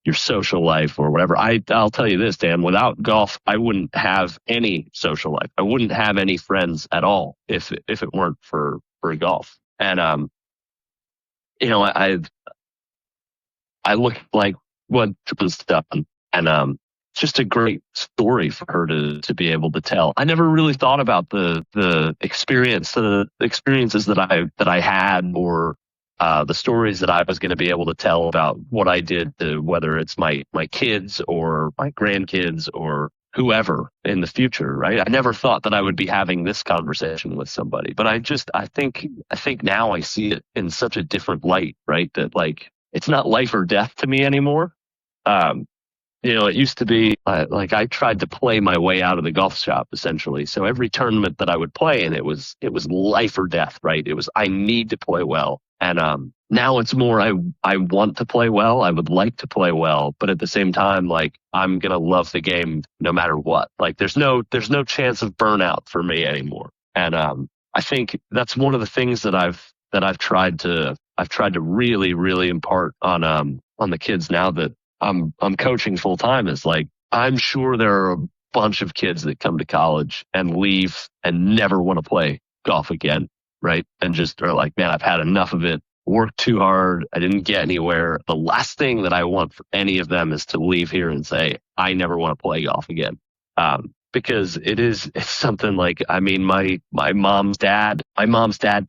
your social life or whatever. I'll tell you this, Dan, without golf, I wouldn't have any social life. I wouldn't have any friends at all if it weren't for golf. And I look like what Jordan's done, and it's just a great story for her to be able to tell. I never really thought about the experiences that I had, or the stories that I was going to be able to tell about what I did to, whether it's my kids or my grandkids or whoever in the future, right? I never thought that I would be having this conversation with somebody, but I think now I see it in such a different light, right? That, like, it's not life or death to me anymore. It used to be like I tried to play my way out of the golf shop, essentially. So every tournament that I would play in, it was life or death, right? It was, I need to play well. And now it's more, I want to play well. I would like to play well, but at the same time, like, I'm going to love the game no matter what. Like, there's no chance of burnout for me anymore. And I think that's one of the things that I've that I've tried to really, really impart on the kids now that I'm coaching full time is like, I'm sure there are a bunch of kids that come to college and leave and never want to play golf again, right? And just are like, man, I've had enough of it. Worked too hard. I didn't get anywhere. The last thing that I want for any of them is to leave here and say, I never want to play golf again. Because it's something like, I mean, my mom's dad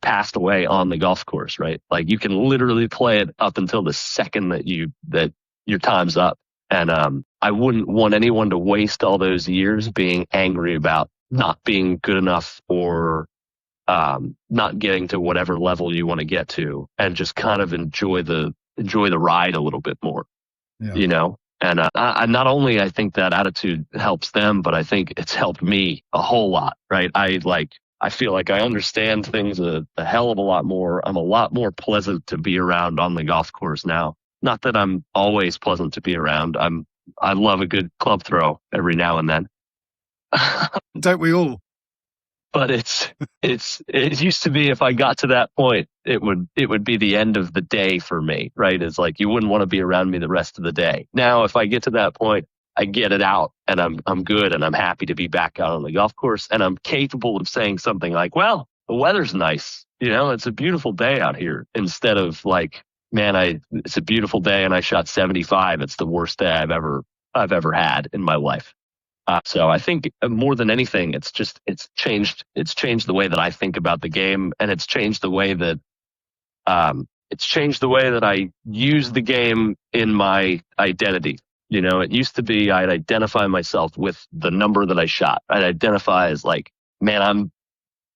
passed away on the golf course, right? Like you can literally play it up until the second that your time's up. And I wouldn't want anyone to waste all those years being angry about not being good enough or not getting to whatever level you want to get to, and just kind of enjoy the ride a little bit more, you know? And I not only I think that attitude helps them, but I think it's helped me a whole lot, right? I feel like I understand things a hell of a lot more. I'm a lot more pleasant to be around on the golf course now. Not that I'm always pleasant to be around. I love a good club throw every now and then. Don't we all? But it used to be, if I got to that point, it would be the end of the day for me, right? It's like you wouldn't want to be around me the rest of the day. Now, if I get to that point, I get it out and I'm good and I'm happy to be back out on the golf course, and I'm capable of saying something like, well, the weather's nice, you know, it's a beautiful day out here, instead of like, man, it's a beautiful day and I shot 75. It's the worst day I've ever had in my life. So I think more than anything, it's changed the way that I think about the game, and it's changed the way that I use the game in my identity. You know, it used to be I'd identify myself with the number that I shot. I'd identify as like, man,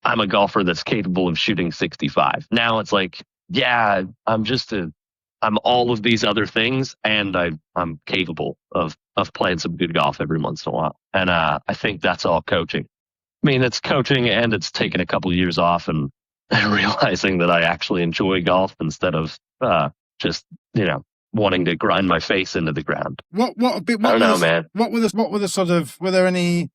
I'm a golfer that's capable of shooting 65. Now it's like, yeah, I'm all of these other things, and I'm capable of playing some good golf every once in a while. And I think that's all coaching. I mean, it's coaching, and it's taken a couple of years off and realizing that I actually enjoy golf instead of just, you know, wanting to grind my face into the ground. What were the sort of, were there any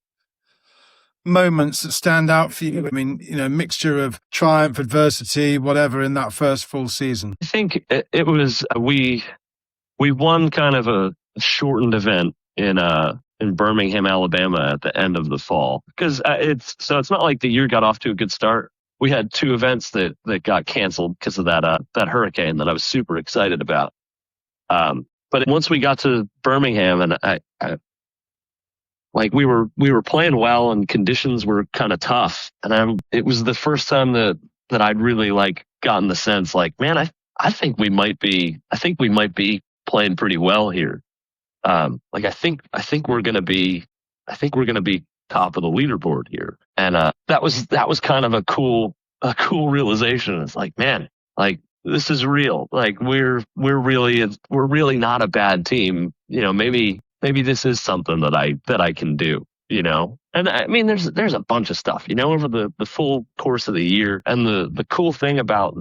moments that stand out for you? I mean, you know, mixture of triumph, adversity, whatever, in that first full season. I think it was we won kind of a shortened event in Birmingham, Alabama at the end of the fall, because it's not like the year got off to a good start. We had two events that got canceled because of that hurricane that I was super excited about. But once we got to Birmingham, and I like we were playing well and conditions were kind of tough, and it was the first time that I'd really like gotten the sense like, man, I think we might be playing pretty well here. Like I think we're gonna be top of the leaderboard here, and that was kind of a cool realization. It's like, man, like this is real. Like we're really not a bad team. You know, maybe this is something that I can do, you know? And I mean, there's a bunch of stuff, you know, over the full course of the year. And the cool thing about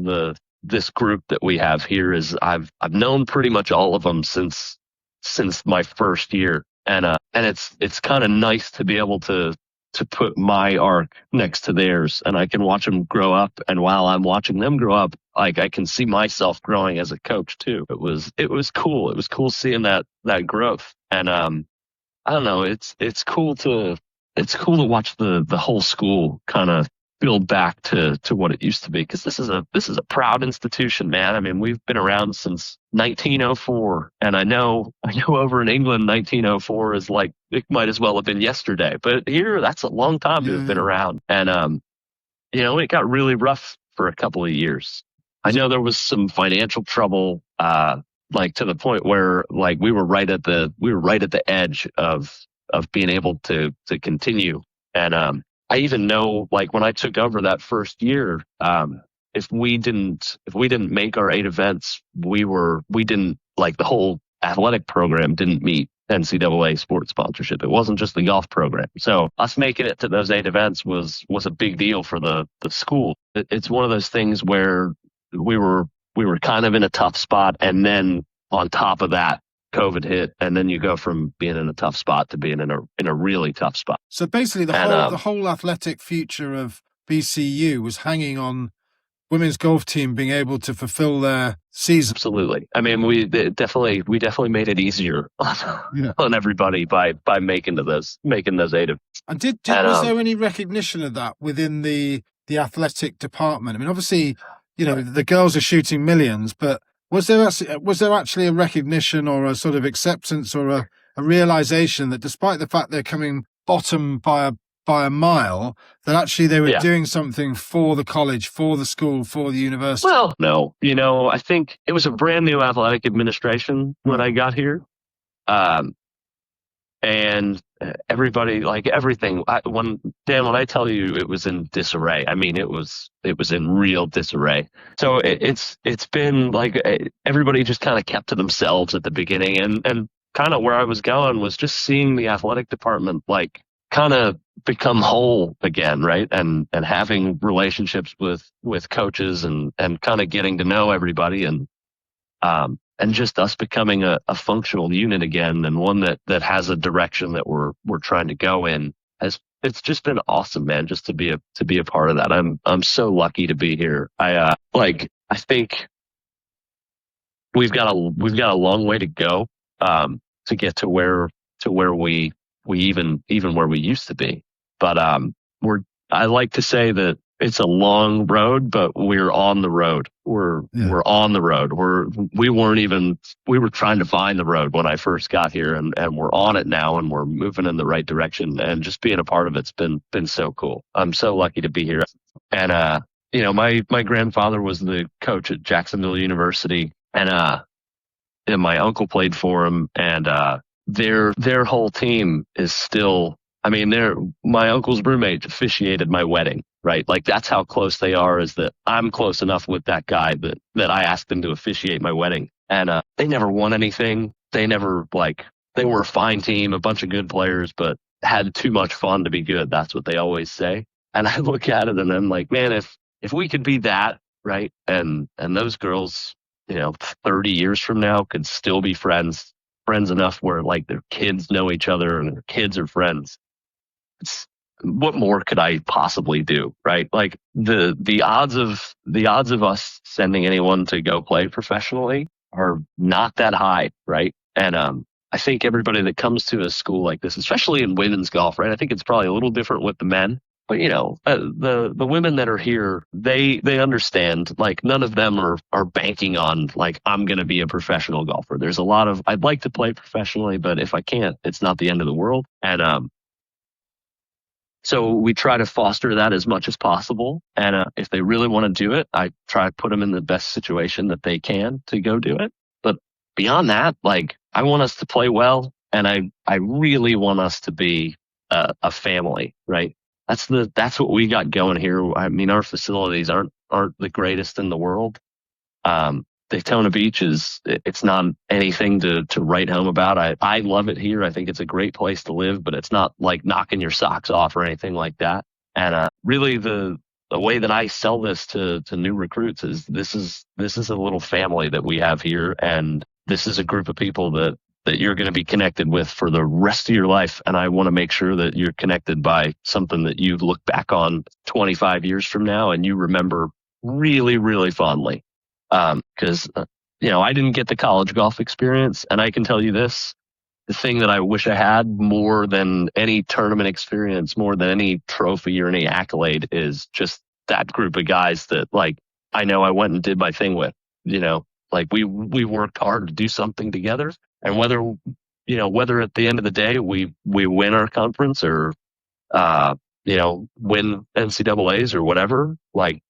this group that we have here is I've known pretty much all of them since my first year. And it's kind of nice to be able to put my arc next to theirs, and I can watch them grow up. And while I'm watching them grow up, like I can see myself growing as a coach too. It was cool. It was cool seeing that growth. And I don't know, it's cool to watch the whole school kind of build back to what it used to be, because this is a proud institution, man. I mean, we've been around since 1904, and I know over in England 1904 is like, it might as well have been yesterday, but here that's a long time to have been around. And you know, it got really rough for a couple of years. I know there was some financial trouble, like to the point where like we were right at the edge of being able to continue. And I even know, like when I took over that first year, if we didn't make our 8 events, we didn't, like the whole athletic program didn't meet NCAA sports sponsorship. It wasn't just the golf program. So us making it to those 8 events was a big deal for the school. It's one of those things where we were kind of in a tough spot, and then on top of that, COVID hit, and then you go from being in a tough spot to being in a really tough spot. So basically, the whole athletic future of BCU was hanging on women's golf team being able to fulfill their season. Absolutely. I mean, we definitely made it easier on everybody by making those 8 events. And was there any recognition of that within the athletic department? I mean, obviously, the girls are shooting millions, but was there actually a recognition or a sort of acceptance or a realization that despite the fact they're coming bottom by a mile, that actually they were doing something for the college, for the school, for the university? Well, no. I think it was a brand new athletic administration when I got here. And everybody, like everything, when I tell you it was in disarray, I mean, it was in real disarray. So it's been like everybody just kind of kept to themselves at the beginning, and kind of where I was going was just seeing the athletic department like kind of become whole again, right? And having relationships with coaches and kind of getting to know everybody and just us becoming a functional unit again, and one that has a direction that we're trying to go in. It's just been awesome, man, just to be a part of that. I'm so lucky to be here. I think we've got a long way to go to get to where we even where we used to be. But I like to say that it's a long road, but we're on the road. We're on the road. We were trying to find the road when I first got here, and we're on it now, and we're moving in the right direction. And just being a part of it's been so cool. I'm so lucky to be here. And my grandfather was the coach at Jacksonville University, and my uncle played for him, and their whole team is still. I mean, my uncle's roommate officiated my wedding, right? Like that's how close they are, is that I'm close enough with that guy that I asked him to officiate my wedding. And they never won anything. They were a fine team, a bunch of good players, but had too much fun to be good. That's what they always say. And I look at it and I'm like, man, if we could be that, right? And those girls, 30 years from now could still be friends enough where like their kids know each other and their kids are friends. What more could I possibly do, right? Like the odds of us sending anyone to go play professionally are not that high, right? And I think everybody that comes to a school like this, especially in women's golf, right? I think it's probably a little different with the men, but the women that are here, they understand. Like none of them are banking on like I'm going to be a professional golfer. There's a lot of I'd like to play professionally, but if I can't, it's not the end of the world. And so we try to foster that as much as possible. And if they really want to do it, I try to put them in the best situation that they can to go do it. But beyond that, like I want us to play well. And I really want us to be a family, right? That's what we got going here. I mean, our facilities aren't the greatest in the world. Daytona Beach it's not anything to write home about. I love it here. I think it's a great place to live, but it's not like knocking your socks off or anything like that. And really the way that I sell this to new recruits is this is a little family that we have here. And this is a group of people that you're going to be connected with for the rest of your life. And I want to make sure that you're connected by something that you look back on 25 years from now and you remember really, really fondly. Because, I didn't get the college golf experience, and I can tell you this, the thing that I wish I had more than any tournament experience, more than any trophy or any accolade is just that group of guys that like, I know I went and did my thing with, like we worked hard to do something together, and whether at the end of the day, we win our conference or, win NCAAs or whatever, like,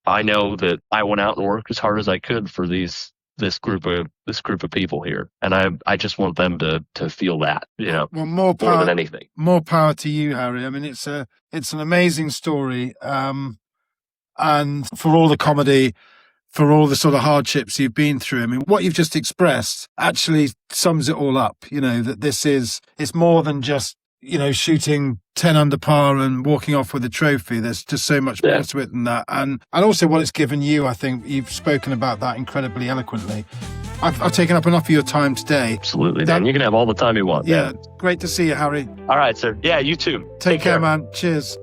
I know that I went out and worked as hard as I could for this group of people here, and I just want them to feel that, Well, more than anything. More power to you, Harry. I mean, it's an amazing story, and for all the comedy, for all the sort of hardships you've been through. I mean, what you've just expressed actually sums it all up. That it's more than just shooting 10 under par and walking off with a trophy. There's just so much more to it than that. And also what it's given you, I think you've spoken about that incredibly eloquently. I've taken up enough of your time today. Absolutely, Dan. You can have all the time you want. Yeah, man. Great to see you, Harry. All right, sir. Yeah, you too. Take care, man. Cheers.